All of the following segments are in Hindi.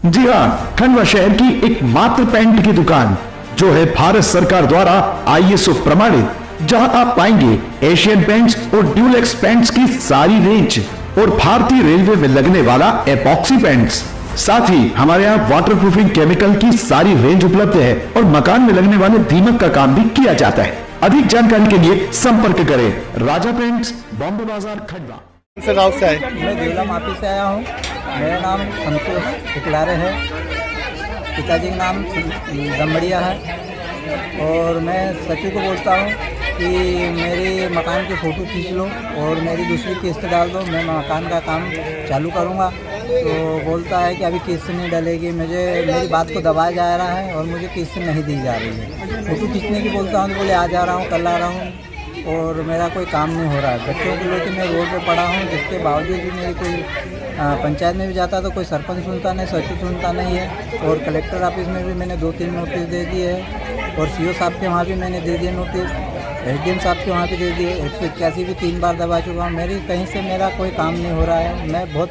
जी हाँ, खंडवा शहर की एकमात्र पेंट की दुकान जो है भारत सरकार द्वारा ISO प्रमाणित, जहां आप पाएंगे एशियन पेंट्स और ड्यूलेक्स पेंट्स की सारी रेंज और भारतीय रेलवे में लगने वाला एपॉक्सी पेंट्स। साथ ही हमारे यहाँ वाटरप्रूफिंग केमिकल की सारी रेंज उपलब्ध है और मकान में लगने वाले दीमक का काम भी किया जाता है। अधिक जानकारी के लिए संपर्क करें राजा पेंट्स, बॉम्बे बाजार, खंडवा। कौन से गाँव से आए? मैं देवला माफी से आया हूँ। मेरा नाम संतोष टिकलारे है, पिताजी का नाम दमड़िया है। और मैं सचू को बोलता हूँ कि मेरी मकान की फ़ोटो खींच लो और मेरी दूसरी किस्त डाल दो, मैं मकान का काम चालू करूँगा। तो बोलता है कि अभी किस्त नहीं डलेगी, मेरी बात को दबाया जा रहा है और मुझे किस्त नहीं दी जा रही है। फ़ोटो खींचने की बोलता हूँ तो बोले आ जा रहा हूँ, कल आ रहा हूँ, और मेरा कोई काम नहीं हो रहा है। बच्चों को लेकर मैं रोड पे पड़ा हूँ, जिसके बावजूद भी मेरी कोई पंचायत में भी जाता तो कोई सरपंच सुनता नहीं, सचिव सुनता नहीं है। और कलेक्टर ऑफिस में भी मैंने 2-3 नोटिस दे दिए हैं और CO साहब के वहाँ भी मैंने दे दिए नोटिस, SDM साहब के वहाँ भी दे दिए। 181 भी 3 बार दबा चुका हूँ। मेरी कहीं से मेरा कोई काम नहीं हो रहा है। मैं बहुत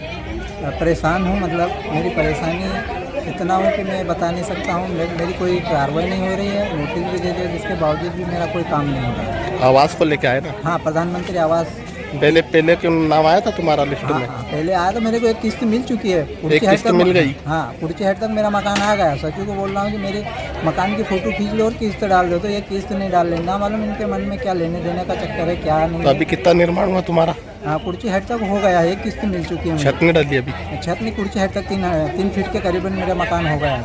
परेशान हूँ, मतलब मेरी परेशानी इतना हो कि मैं बता नहीं सकता हूँ। मेरी कोई कार्रवाई नहीं हो रही है, नोटिस भी दे दिए, जिसके बावजूद भी मेरा कोई काम नहीं हो रहा है। आवास को लेके आए ना? हाँ, प्रधानमंत्री आवास। पहले क्यों नाम आया था तुम्हारा लिस्ट में? हाँ, पहले आया तो मेरे को एक किस्त मिल चुकी है। एक किस्त मिल गई? हाँ, कुर्ची हेड तक मेरा मकान आ गया। सचिव को बोल रहा हूँ कि मेरे मकान की फ़ोटो खींच लो और किस्त डाल दो, तो ये किस्त नहीं डाल लेना। ना मालूम इनके मन में क्या लेने देने का चक्कर है, क्या नहीं। तो अभी कितना निर्माण हुआ तुम्हारा? हाँ, कुर्ची हेड तक हो गया है, एक किस्त मिल चुकी है। छत नहीं डाली अभी? छत नहीं, कुर्ची हेड तक 3 फीट के करीबन मेरा मकान हो गया है।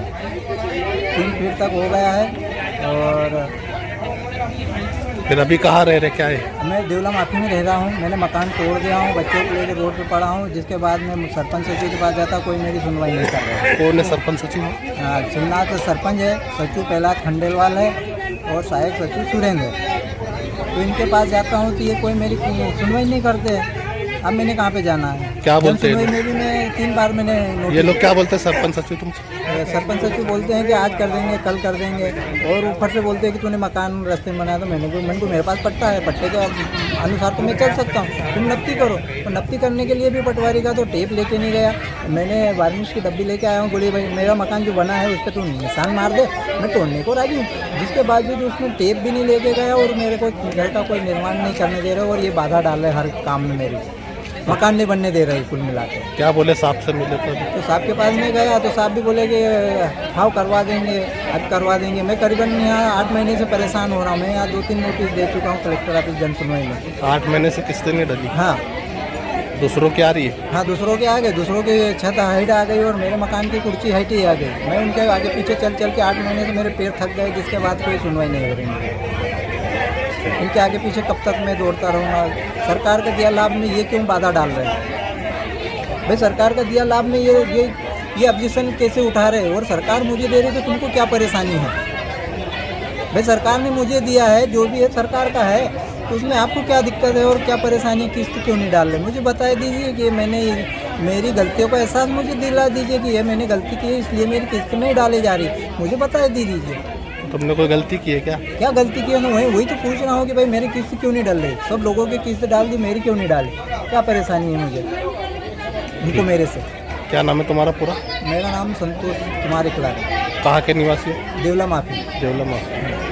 3 फीट तक हो गया है। और फिर अभी कहाँ रह रहे, क्या है? मैं देवला माफी में रह रहा हूँ। मैंने मकान तोड़ दिया हूँ, बच्चों को लेकर रोड पे पड़ा हूँ, जिसके बाद मैं सरपंच सचिव के पास जाता, कोई मेरी सुनवाई नहीं कर रहा है। कौन है सरपंच सचिव? शिवनाथ सरपंच है, सचिव प्रहलाद खंडेलवाल है और सहायक सचिव सुरेंद्र है। तो इनके पास जाता हूँ तो ये कोई मेरी सुनवाई नहीं करते। अब मैंने कहाँ पे जाना है? क्या बोलते हैं? में भी मैं 3 बार मैंने ये लोग क्या बोलते हैं सरपंच सचिव तुमसे? सरपंच सचिव बोलते हैं कि आज कर देंगे, कल कर देंगे, और ऊपर से बोलते हैं कि तूने मकान रास्ते में बनाया। तो मैंने को मेरे पास पट्टा है, पट्टे के अनुसार तो मैं चल सकता हूँ। तुम नफ्ती करो। तो नफ्ती करने के लिए भी पटवारी का तो टेप लेके नहीं गया। मैंने वार्निश की डब्बी लेके आया हूँ, बोली भाई मेरा मकान जो बना है उस पर तू निशान मार दे, मैं तोड़ने को राजी हूँ। जिसके बावजूद उसने टेप भी नहीं लेके गया और मेरे को घर का कोई निर्माण नहीं करने दे रहे और ये बाधा डाल रहे हर काम में। मेरी मकान नहीं बनने दे रही कुल मिला के। क्या बोले साहब से मिले तो साहब के पास में गया तो साहब भी बोले कि हाँ करवा देंगे, आज करवा देंगे। मैं करीबन यहाँ 8 महीने से परेशान हो रहा हूँ। मैं यहाँ 2-3 नोटिस दे चुका हूँ कलेक्टर ऑफिस जन सुनवाई में। 8 महीने से किस्तें नहीं डली? हाँ। दूसरों की आ रही है? हाँ, दूसरों के आ गए, दूसरों की छत हाइट आ गई और मेरे मकान की कुर्सी हाइट ही आ गई। मैं उनके आगे पीछे चल के 8 महीने से मेरे पैर थक गए, जिसके बाद कोई सुनवाई नहीं हो रही। इनके आगे पीछे कब तक मैं दौड़ता रहूँगा? सरकार का दिया लाभ में ये क्यों बाधा डाल रहे हैं? भाई सरकार का दिया लाभ में ये ऑब्जेक्शन कैसे उठा रहे हैं? और सरकार मुझे दे रही तो तुमको क्या परेशानी है? भाई सरकार ने मुझे दिया है, जो भी है सरकार का है, तो उसमें आपको क्या दिक्कत है और क्या परेशानी? किस्त क्यों नहीं डाल रहे? मुझे बता दीजिए कि मेरी गलतियों का एहसास मुझे दिला दीजिए कि ये मैंने गलती की है, इसलिए मेरी किस्त नहीं डाली जा रही। मुझे बता दीजिए तुमने कोई गलती की है क्या? क्या गलती की है? वही तो पूछ रहा हूँ कि भाई मेरी किस्त क्यों नहीं डाल रही? सब लोगों की किस्त डाल दी, मेरी क्यों नहीं डाली? क्या परेशानी है मुझे उनको मेरे से? क्या नाम है तुम्हारा पूरा? मेरा नाम संतोष कुमार इकलार। कहाँ के निवासी हो? देवला माफी। देवला माफी।